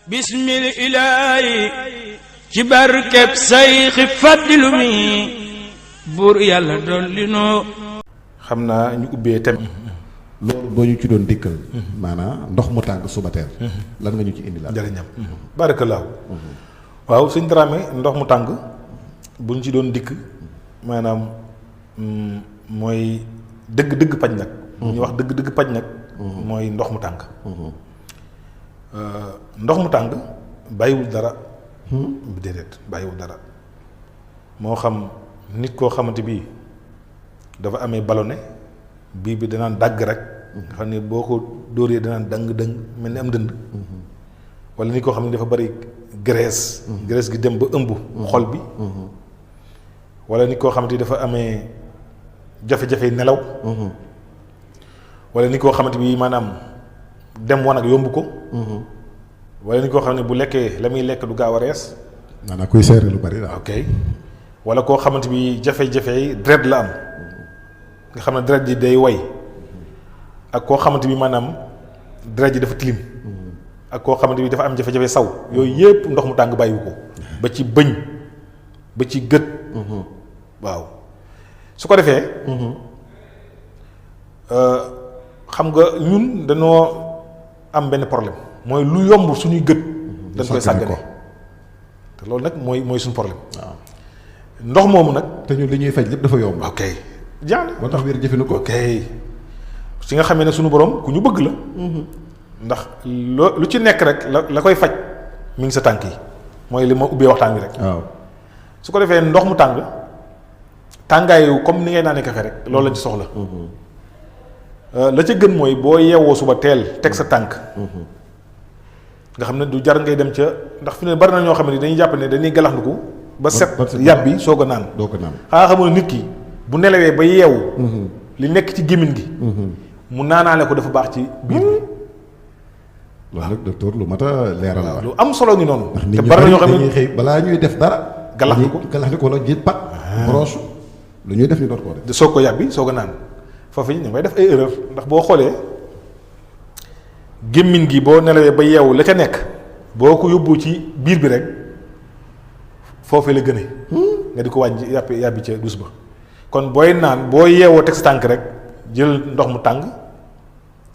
bismil ilaahi ci barkeb sayxi faddilu mi buur yàlla dolli noo. xam naa ñu ubbee tem loolu boo ñu ci doon dikkal maanaam ndox mu tàng suba teel lan nga ñu ci indi la jërëñam barakallahu waaw sëñ Dramé ndox mu tàng buñ ci doon dikk maanaam mooy dëgg-dëgg paj nag ñu wax dëgg-dëgg paj nag mooy ndox mu tàng ndox mu tàng bàyyiwul dara déedéet bàyyiwul dara moo xam nit koo xamante bii dafa amee ballonné bii bi danaan dàgg rek nga xam ne boo ko dóoree danaan dëng mel ni am dënd wala nit koo xam ne dafa bari graisse gi dem ba ëmb xol bi wala nit koo xamante ni dafa amee jafe-jafe nelaw wala nit koo xamante bi maanaam dem wanag yomb ko wala nit koo xam ne bu lekkee la muy lekk du gaaw a rees maanaam kuy seere lu bari la ok wala koo xamante bi jafe-jafe yi deret la am nga xam ne deret ji day way ak koo xamante bi maanaam deret ji dafa tilim ak koo xamante bi dafa am jafe-jafe saw yooyu yépp ndox mu tàng bàyyiwu ko ba ci bëñ ba ci gët waaw su ko defee xam nga ñun dañoo am benn problème mooy lu yomb suñuy gët dañ koy sàggane te loolu nag mooy suñu problème waaw ndox moomu nag te ñun li ñuy faj lépp dafa yomb ok jaane moo tax wér jëfinu ko ok si nga xamee ne suñu borom ku ñu bëgg la ndax lu ci nekk rek la koy faj mi ngi sa tànk yi mooy li ma ubbee waxtaan wi rek waaw su ko defee ndox mu tàng tàngaayu comme ni ngay naanee kafe rek loolu lañ ci soxla la ca gën mooy boo yeewoo suba teel teg sa tànk nga xam ne du jar ngay dem ca ndax fi ne bari na ñoo xam ne dañuy jàpp ne dañuy galaxndiku ba set yàbbi soog a naan doo ko naan xanaa xamul nit ki bu nelawee ba yeewu li nekk ci gémmiñ gi mu naanaale ko dafa baax ci biir bi loolu nag docteur lu mat a leeral la lu am solo ngi noonu te bari na ñoo xam ne xëy balaa ñuy def dara galaxndiku wala ji pat broche lu ñuy def ñu doot koo def soog ko yàbbi soog a naan foofu ñu ngay def ay erreur ndax boo xoolee gémmiñ gi boo nelawee ba yeewu la ca nekk boo ko yóbbu ci biir bi rek foofee la gëne nga di ko wàññi yàbbi ca dus ba kon booy naan boo yeewoo teg sa tànk rek jël ndox mu tàng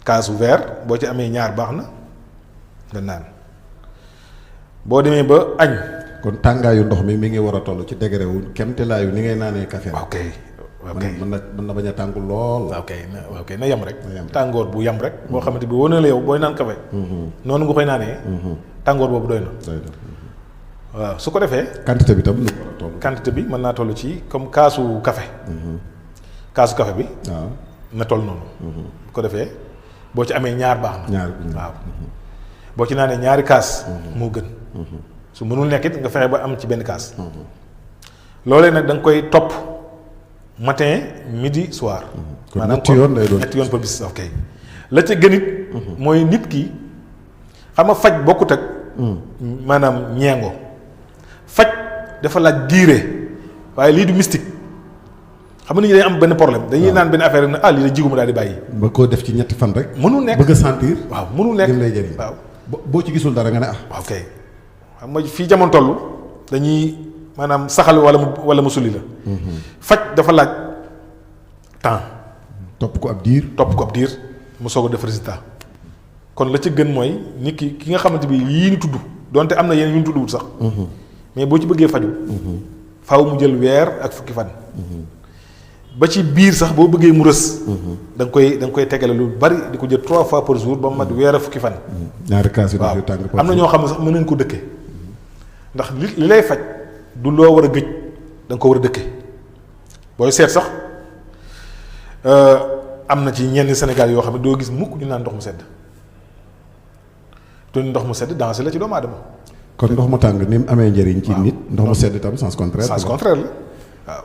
kaasu verre boo ci amee ñaar baax na nga naan boo demee ba añ kon tàngaayu ndox mi ngi war a toll ci degré wu kemtelaayu ni ngay naanee café ok mën na bañ a tàng lool ok na yem rek tàngoor bu yem rek boo xamante bi wane la yow booy naan café noonu nga koy naanee tàngoor boobu doy na waaw su ko defee quantité bi tam lu war a toll quantité bi mën naa toll ci comme kaasu café kaasu café bi waaw na toll noonu su ko defee boo ci amee ñaar baax na waaw boo ci naanee ñaari kaas moo gën su mënul nekk it nga fexe ba am ci benn kaas loolee nag da nga koy topp matin midi soir maanaam ñetti yoon lay doon ñetti yoon par bis ok la ca gën it mooy nit ki xam nga faj bokkut ak maanaam ñeengo faj dafa laaj diire waaye lii du mystique xam nga nit ñi dañuy am benn problème dañuy naan benn affaire ne lii la jiguma daal di bàyyi ba koo def ci ñetti fan rek mënul nekk bëgg a sentir waaw mënul nekk lim lay jëriñ waaw boo ci gisul dara nga ne ok xam nga fii jamono toll dañuy maanaam saxal wala mu sulli la faj dafa laaj temps topp ko ab diir mu soog a def résultat kon la ca gën mooy nit ki nga xamante bi yii ñu tudd donte am na yeneen yu ñu tuddwul sax mais boo ci bëggee faju faaw mu jël weer ak fukki fan ba ci biir sax boo bëggee mu rës da nga koy tegale lu bari di ko jël 3 fois par jour ba mu mat weer ak fukki fan ñaari kaas yi waaw am na ñoo xam ne sax mën nañ ko dëkkee ndax li lay faj du loo war a gëj da nga ko war a dëkkee booy seet sax am na ci ñenn Sénégal yoo xam ne doo gis mukk ñu naan ndox mu sedd te ndox mu sedd danger la ci doomu aadama kon ndox mu tàng ni mu amee njëriñ ci nit ndox mu sedd itam sens contraire la waaw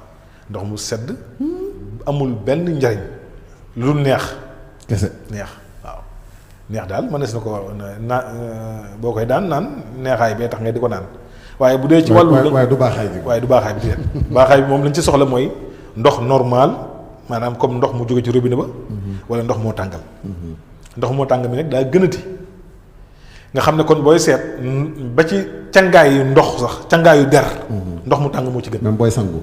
ndox mu sedd amul benn njariñ lu neex kese neex waaw neex daal mënees na ko boo koy daan naan neexaay bee tax nga di ko naan waaye bu dee ci wàllu waaye du baaxaay bi di leen baaxaay bi moom lañ ci soxla mooy ndox normal maanaam comme ndox mu jóge ci robinet ba wala ndox moo tàngal ndox moo tàng mi nag daa gënati nga xam ne kon booy seet ba ci cangaayu ndox sax cangaayu der ndox mu tàng moo ci gën même booy sangu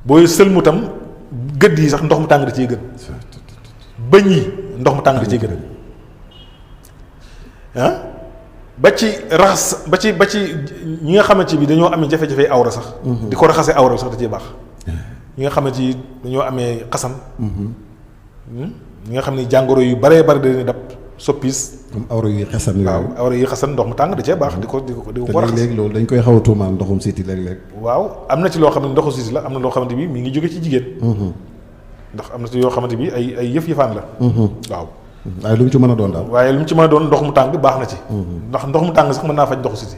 booy sëlmu tam gëdd yi sax ndox mu tàng da ciy gën bëñ yi ndox mu tàng da ciy gën ah ba ci raxas ba ci ñi nga xamante bi dañoo amee jafe-jafe awra sax di ko raxasee awra sax da ciy baax ñi nga xamante ni dañoo amee xasan ñi nga xam ne jàngoro yu baree bari dañuy dab soppis comme awra yu xasan yooyu waaw awra yu xasan ndox mu tàng da cee baax di ko raxas léegi loolu dañ koy xaw a tuumaal ndoxum siti léeg-léeg waaw am na ci loo xam ne ndoxu siti la am na loo xamante bi mi ngi jóge ci jigéen ndax am na ci yoo xamante bi ay yëf-yëfaan la waaw waaye lu mu ci mën a doon daal waaye lu mu ci mën a doon ndox mu tàng baax na ci ndax ndox mu tàng sax mën naa faj ndoxu siti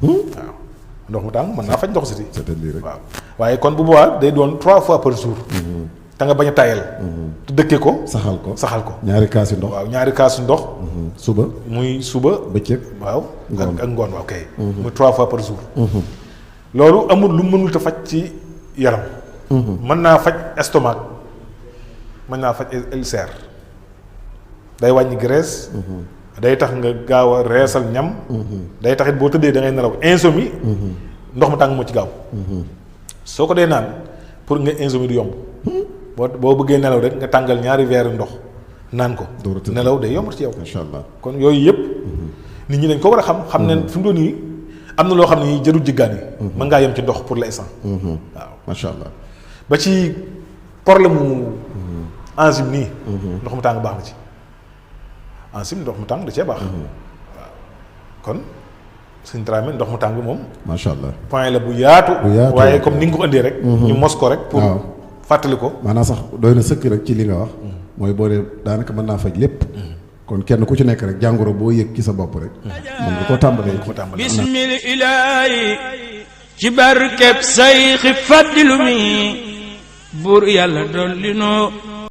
waaw ndox mu tàng mën naa faj ndoxu siti waaw waaye kon bu boobaa day doon 3 fois par jour te nga bañ a tayal te dëkkee ko saxal ko ñaari kaasi ndox waaw ñaari kaasi ndox suba muy suba bëccëg waaw ak ngoon waaw kay muy 3 fois par jour loolu amul lu mënul te faj ci yaram mën naa faj estomac mën naa faj ulcère day wàññi graisse day tax nga gaaw a reesal ñam day tax it boo tëddee da ngay nelaw insomnie ndox mu tàng moo ci gaaw soo ko dee naan pour nga insomnie du yomb boo bëggee nelaw rek nga tàngal ñaari verre ndox naan ko nelaw day yomb ci yow insha allah kon yooyu yëpp nit ñi dañ ko war a xam ne fi mu doon nii am na loo xam ne jërul jiggaan yi mën ngaa yem ci ndox pour l'instant waaw macha allah ba ci problème mu enzyme nii ndox mu tàng baax na ci enzyme ndox mu tàng da cee baax waaw kon suñ Dramé ndox mu tàng moom macha allah point la bu yaatu waaye comme ni nga ko indee rek ñu mos ko rek pour fàttali ko maanaam sax doy na sëkk rek ci li nga wax mooy boo dee daanaka mën naa faj lépp kon kenn ku ci nekk rek jàngoro boo yëg ci sa bopp rek mën nga koo tàmbalee bismil ilaahi ci barkeb sayxi faddilu mi buur yàlla dolli noo